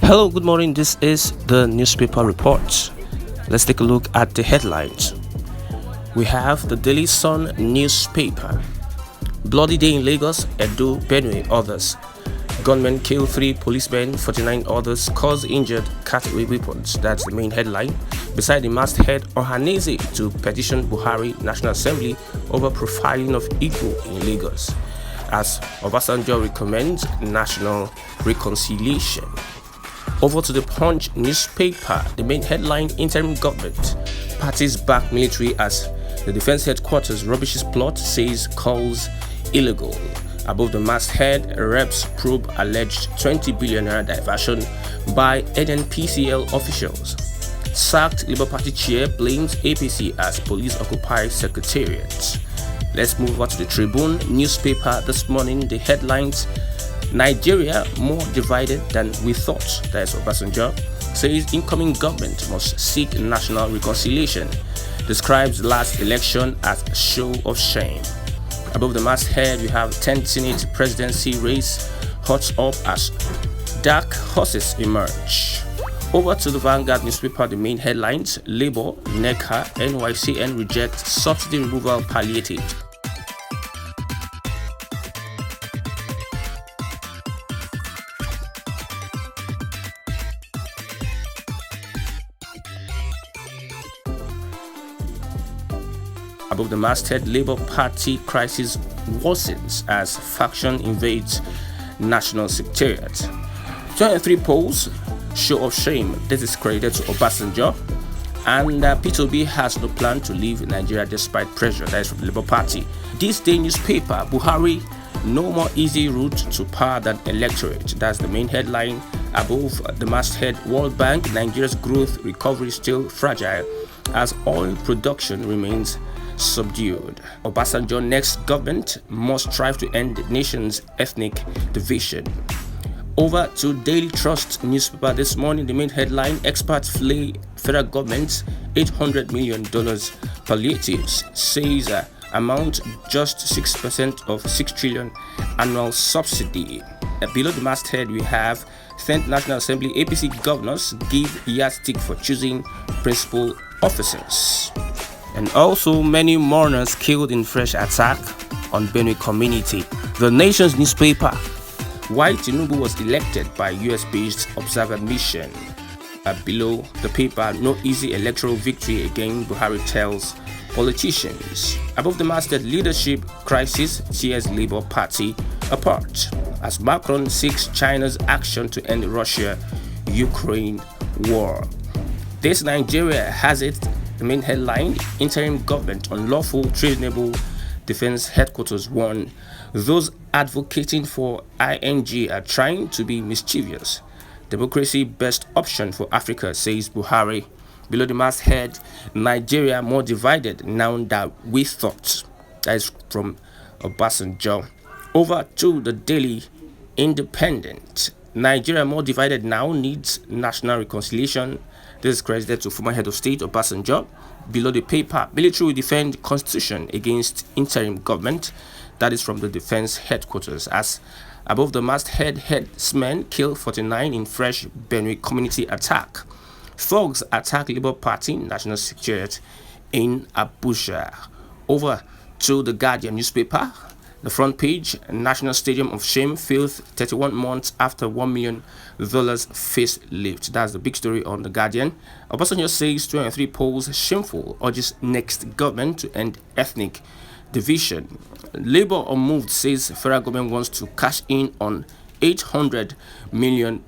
Hello, good morning. This is the newspaper report. Let's take a look at the headlines. We have the Daily Sun newspaper. Bloody day in Lagos, Edo, Benue, others. Gunmen kill 3 policemen, 49 others cause injured, carry weapons. That's the main headline. Beside the masthead, Ohaneze to petition Buhari National Assembly over profiling of Igbo in Lagos, as Obasanjo recommends national reconciliation. Over to the Punch newspaper, the main headline: interim government parties back military as the defense headquarters rubbishes plot, says calls illegal. Above the masthead, reps probe alleged 20 billion naira diversion by NNPCL officials. Sacked Labour Party chair blames APC as police occupy secretariat. Let's move on to the Tribune newspaper this morning. The headlines: Nigeria more divided than we thought. That is Obasanjo says incoming government must seek national reconciliation. Describes last election as a show of shame. Above the masthead, we have 10th Senate presidency race hot up as dark horses emerge. Over to the Vanguard newspaper, the main headlines: Labour, NECA, NYCN reject subsidy removal palliative. Above the masthead, Labour Party crisis worsens as faction invades national secretariat. 23 polls show of shame. This is credited to Obasanjo. And P2B has no plan to leave Nigeria despite pressure. That is from the Labour Party. This day newspaper: Buhari, no more easy route to power than electorate. That's the main headline. Above the masthead, World Bank, Nigeria's growth recovery still fragile as oil production remains subdued. Obasanjo next government must strive to end the nation's ethnic division. Over to Daily Trust newspaper this morning, the main headline: experts flay federal government's $800 million palliatives, says amount just 6% of 6 trillion annual subsidy. Below the masthead, we have 10th National Assembly APC governors give yardstick for choosing principal officers. And also many mourners killed in fresh attack on Benue community. The Nation's newspaper: why Tinubu was elected by US-based observer mission. Below the paper, no easy electoral victory again, Buhari tells politicians. Above the masthead, leadership crisis tears Labour Party apart as Macron seeks China's action to end Russia-Ukraine war. This Nigeria has it. The main headline: interim government unlawful treasonable defense headquarters warn those advocating for ING are trying to be mischievous. Democracy best option for Africa, says Buhari. Below the masthead, Nigeria more divided now than we thought. That is from Obasanjo. Over to the Daily Independent: Nigeria more divided now needs national reconciliation. This is credited to former head of state Obasanjo. Below the paper, military will defend constitution against interim government. That is from the defense headquarters. As above the masthead, headsmen kill 49 in fresh Benue community attack. Thugs attack Labour Party national secretariat in Abuja. Over to the Guardian newspaper. The front page: National Stadium of Shame filth 31 months after $1 million facelift. That's the big story on the Guardian. Obasanjo says 23 polls shameful, urges next government to end ethnic division. Labour unmoved, says federal government wants to cash in on $800 million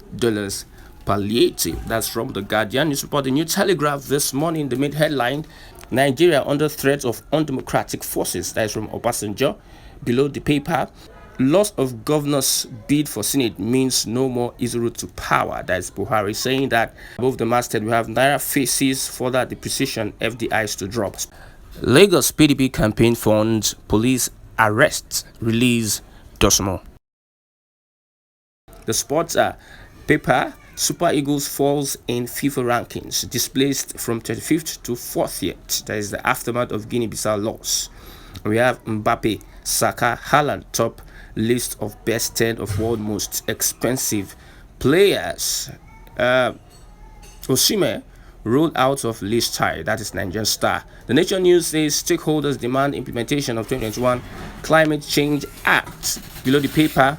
palliative. That's from the Guardian newspaper. The New Telegraph this morning, the main headline: Nigeria under threat of undemocratic forces. That is from Obasanjo. Below the paper, loss of governor's bid for Senate means no more easy route to power. That is Buhari saying that. Above the masthead, we have Naira faces further depreciation, FDIs to drop. Lagos PDP campaign funds, police arrests, release Dosmo. The sports paper: Super Eagles falls in FIFA rankings, displaced from 35th to 40th. That is the aftermath of Guinea-Bissau loss. We have Mbappe, Saka, Haaland top list of best 10 of world most expensive players. Osime rolled out of list tie, that is Nigerian Star. The Nation News says stakeholders demand implementation of 2021 Climate Change Act. Below the paper,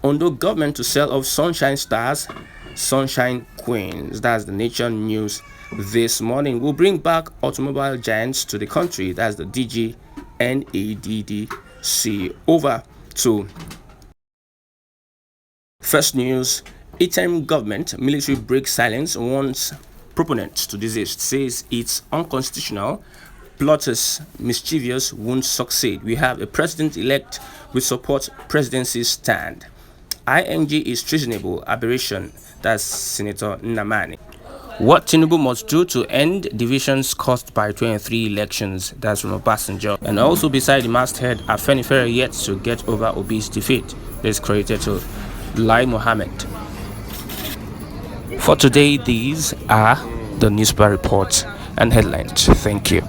Ondo government to sell off Sunshine Stars, Sunshine Queens. That's the Nation News this morning. We'll bring back automobile giants to the country. That's the DGNADDC. Over to First News. Interim government military breaks silence, warns proponents to desist, says it's unconstitutional. Plotters mischievous won't succeed. We have a president-elect with support presidency stand. ING is treasonable aberration. That's Senator Nnamani. What Tinubu must do to end divisions caused by 23 elections. That's from Obasanjo. And also beside the masthead, Afenifere yet to get over Obi's defeat. This credited to Lai Mohammed. For today, these are the newspaper reports and headlines. Thank you.